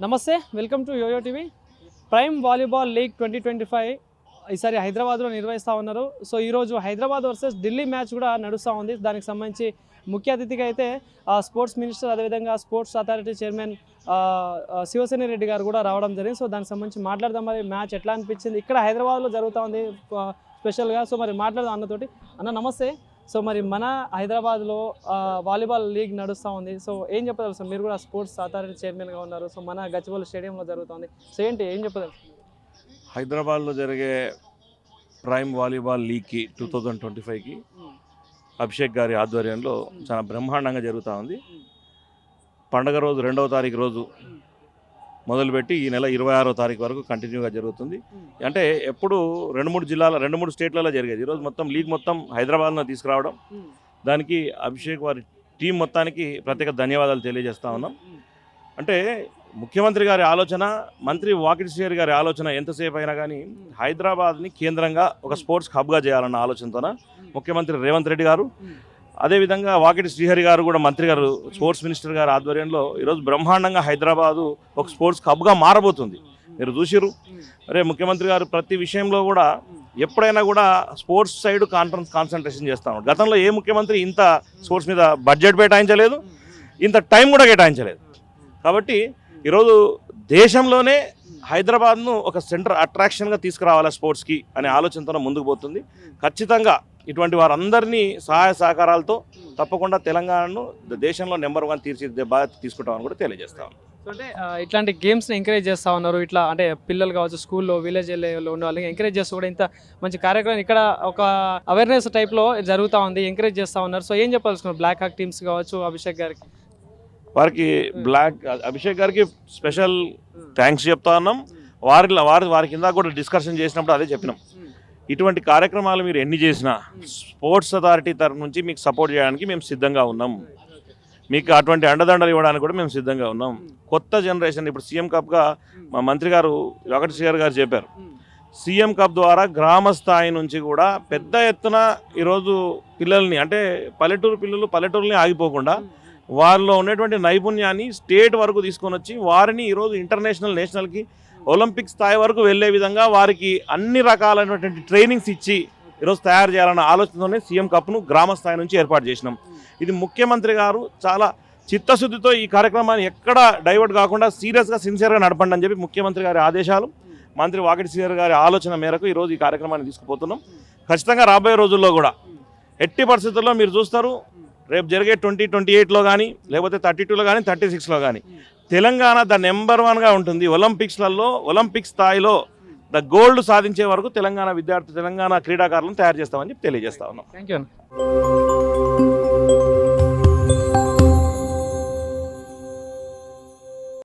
నమస్తే, welcome to YoYo TV. Prime volleyball league 2025 ఈసారి హైదరాబాద్లో నిర్వహిస్తూ ఉన్నారు. సో ఈరోజు హైదరాబాద్ వర్సెస్ ఢిల్లీ మ్యాచ్ కూడా నడుస్తూ ఉంది. దానికి సంబంధించి ముఖ్య అతిథిగా అయితే స్పోర్ట్స్ మినిస్టర్, అదేవిధంగా sports authority chairman Shivasena Reddy గారు కూడా రావడం జరిగింది. సో దానికి సంబంధించి మాట్లాడదాం. మరి మ్యాచ్ ఎట్లా అనిపించింది, ఇక్కడ హైదరాబాద్లో జరుగుతూ ఉంది స్పెషల్గా. సో మరి మాట్లాడదాం అన్నతోటి. అన్న నమస్తే. సో మరి మన హైదరాబాద్లో వాలీబాల్ లీగ్ నడుస్తూ ఉంది. సో ఏం చెప్పదలుసు, మీరు కూడా స్పోర్ట్స్ అథారిటీ చైర్మన్గా ఉన్నారు. సో మన గచ్చిబౌలి స్టేడియంలో జరుగుతుంది. సో ఏం చెప్పదలుసు? హైదరాబాద్లో జరిగే ప్రైమ్ వాలీబాల్ లీగ్కి 2025కి అభిషేక్ గారి ఆధ్వర్యంలో చాలా బ్రహ్మాండంగా జరుగుతూ ఉంది. పండగ రోజు 2వ తారీఖు రోజు మొదలుపెట్టి ఈ నెల 26వ తారీఖు వరకు కంటిన్యూగా జరుగుతుంది. అంటే ఎప్పుడు 2-3 స్టేట్లలో జరిగేది. ఈరోజు మొత్తం లీగ్ మొత్తం హైదరాబాద్లో తీసుకురావడం, దానికి అభిషేక్ వారి టీం మొత్తానికి ప్రత్యేక ధన్యవాదాలు తెలియజేస్తా ఉన్నాం. అంటే ముఖ్యమంత్రి గారి ఆలోచన, మంత్రి వాకిటి శ్రీహరి గారి ఆలోచన ఎంతసేపు అయినా కానీ హైదరాబాద్ని కేంద్రంగా ఒక స్పోర్ట్స్ హబ్గా చేయాలన్న ఆలోచనతోన ముఖ్యమంత్రి రేవంత్ రెడ్డి గారు, అదేవిధంగా వాకిటి శ్రీహరి గారు కూడా మంత్రి గారు, స్పోర్ట్స్ మినిస్టర్ గారి ఆధ్వర్యంలో ఈరోజు బ్రహ్మాండంగా హైదరాబాదు ఒక స్పోర్ట్స్ హబ్గా మారబోతుంది. మీరు చూసిరు, అరే ముఖ్యమంత్రి గారు ప్రతి విషయంలో కూడా ఎప్పుడైనా కూడా స్పోర్ట్స్ సైడ్ కాన్సన్ట్రేషన్ చేస్తాను. గతంలో ఏ ముఖ్యమంత్రి ఇంత స్పోర్ట్స్ మీద బడ్జెట్ కేటాయించలేదు, ఇంత టైం కూడా కేటాయించలేదు. కాబట్టి ఈరోజు దేశంలోనే హైదరాబాద్ను ఒక సెంటర్ అట్రాక్షన్గా తీసుకురావాలి స్పోర్ట్స్కి అనే ఆలోచనతో ముందుకు పోతుంది. ఖచ్చితంగా ఇటువంటి వారందరినీ సహాయ సహకారాలతో తప్పకుండా తెలంగాణను దేశంలో నెంబర్ 1 తీర్చిదిద్దే బాధ్యత తీసుకుంటామని కూడా తెలియజేస్తాం. అంటే ఇట్లాంటి గేమ్స్ని ఎంకరేజ్ చేస్తూ ఉన్నారు. ఇట్లా అంటే పిల్లలు కావచ్చు, స్కూల్లో విలేజ్ ఏరియాలో ఉన్న వాళ్ళకి ఎంకరేజ్ చేస్తూ కూడా ఇంత మంచి కార్యక్రమం ఇక్కడ ఒక అవేర్నెస్ టైప్లో జరుగుతూ ఉంది, ఎంకరేజ్ చేస్తూ ఉన్నారు. సో ఏం చెప్పాల్సుకున్నారు బ్లాక్ హాక్ టీమ్స్ కావచ్చు, అభిషేక్ గారికి? వారికి అభిషేక్ గారికి స్పెషల్ థ్యాంక్స్ చెప్తా ఉన్నాం. వారి కింద కూడా డిస్కషన్ చేసినప్పుడు అదే చెప్పినాం. ఇటువంటి కార్యక్రమాలు మీరు ఎన్ని చేసినా స్పోర్ట్స్ అథారిటీ తరఫు నుంచి మీకు సపోర్ట్ చేయడానికి మేము సిద్ధంగా ఉన్నాం. మీకు అటువంటి అండదండలు ఇవ్వడానికి కూడా మేము సిద్ధంగా ఉన్నాం. కొత్త జనరేషన్ ఇప్పుడు సీఎం కప్గా మా మంత్రి గారు వాకిటి శ్రీహరి గారు చెప్పారు. సీఎం కప్ ద్వారా గ్రామ స్థాయి నుంచి కూడా పెద్ద ఎత్తున ఈరోజు పిల్లల్ని, అంటే పల్లెటూరుని ఆగిపోకుండా వారిలో ఉన్నటువంటి నైపుణ్యాన్ని స్టేట్ వరకు తీసుకొని వచ్చి వారిని ఈరోజు ఇంటర్నేషనల్, నేషనల్కి, ఒలింపిక్ స్థాయి వరకు వెళ్ళే విధంగా వారికి అన్ని రకాలైనటువంటి ట్రైనింగ్స్ ఇచ్చి ఈరోజు తయారు చేయాలన్న ఆలోచనతోనే సీఎం కప్ను గ్రామ స్థాయి నుంచి ఏర్పాటు చేసినాం. ఇది ముఖ్యమంత్రి గారు చాలా చిత్తశుద్ధితో ఈ కార్యక్రమాన్ని ఎక్కడ డైవర్ట్ కాకుండా సీరియస్గా, సిన్సియర్గా నడపండి అని చెప్పి ముఖ్యమంత్రి గారి ఆదేశాలు, మంత్రి వాకిటి శ్రీహరి గారి ఆలోచన మేరకు ఈరోజు ఈ కార్యక్రమాన్ని తీసుకుపోతున్నాం. ఖచ్చితంగా రాబోయే రోజుల్లో కూడా ఎట్టి పరిస్థితుల్లో మీరు చూస్తారు, రేపు జరిగే 2028లో కానీ, లేకపోతే 32లో కానీ, 36లో కానీ తెలంగాణ ద నెంబర్ 1గా ఉంటుంది. ఒలింపిక్ స్థాయిలో ద గోల్డ్ సాధించే వరకు తెలంగాణ క్రీడాకారులను తయారు చేస్తామని చెప్పి తెలియజేస్తా ఉన్నాం. Thank you.